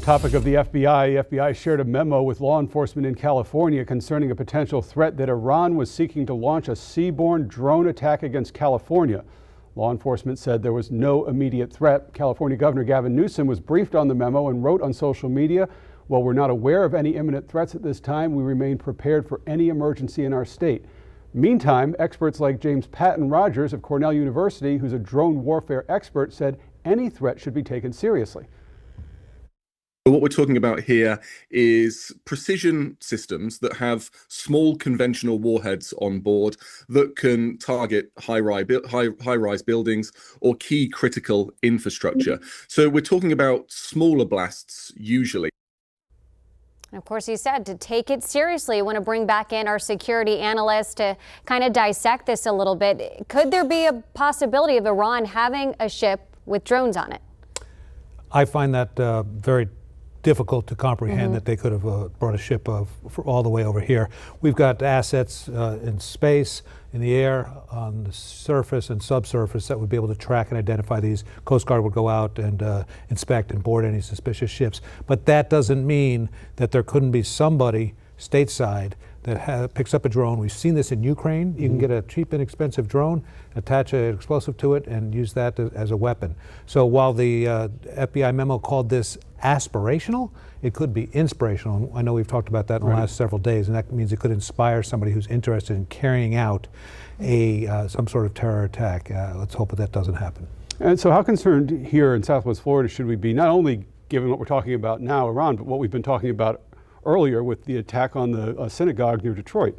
Topic of the FBI. The FBI shared a memo with law enforcement in California concerning a potential threat that Iran was seeking to launch a seaborne drone attack against California. Law enforcement said there was no immediate threat. California Governor Gavin Newsom was briefed on the memo and wrote on social media, "While we're not aware of any imminent threats at this time, we remain prepared for any emergency in our state." Meantime, experts like James Patton Rogers of Cornell University, who's a drone warfare expert, said any threat should be taken seriously. What we're talking about here is precision systems that have small conventional warheads on board that can target high-rise buildings or key critical infrastructure. So we're talking about smaller blasts usually. And of course, he said to take it seriously. I want to bring back in our security analyst to kind of dissect this a little bit. Could there be a possibility of Iran having a ship with drones on it? I find that very difficult to comprehend that they could have brought a ship all the way over here. We've got assets in space, in the air, on the surface and subsurface that would be able to track and identify these. Coast Guard would go out and inspect and board any suspicious ships. But that doesn't mean that there couldn't be somebody stateside that picks up a drone. We've seen this in Ukraine. You can get a cheap, inexpensive drone, attach an explosive to it, and use that as a weapon. So while the FBI memo called this aspirational, it could be inspirational. I know we've talked about that in the last several days, and that means it could inspire somebody who's interested in carrying out some sort of terror attack. Let's hope that doesn't happen. And so how concerned here in Southwest Florida should we be, not only given what we're talking about now, Iran, but what we've been talking about earlier with the attack on the synagogue near Detroit?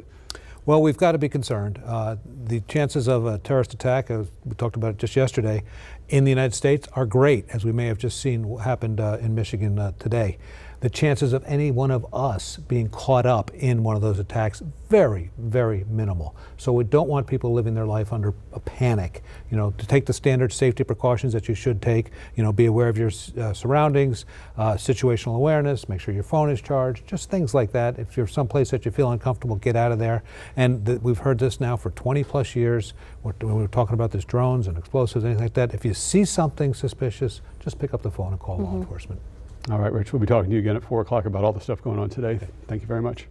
Well, we've got to be concerned. The chances of a terrorist attack, as we talked about it just yesterday, in the United States are great, as we may have just seen what happened in Michigan today. The chances of any one of us being caught up in one of those attacks, very, very minimal. So we don't want people living their life under a panic. You know, to take the standard safety precautions that you should take. You know, be aware of your surroundings, situational awareness, make sure your phone is charged, just things like that. If you're someplace that you feel uncomfortable, get out of there. And we've heard this now for 20 plus years. When we're talking about this drones and explosives, anything like that. If you see something suspicious, just pick up the phone and call law enforcement. All right, Rich, we'll be talking to you again at 4 o'clock about all the stuff going on today. Thank you very much.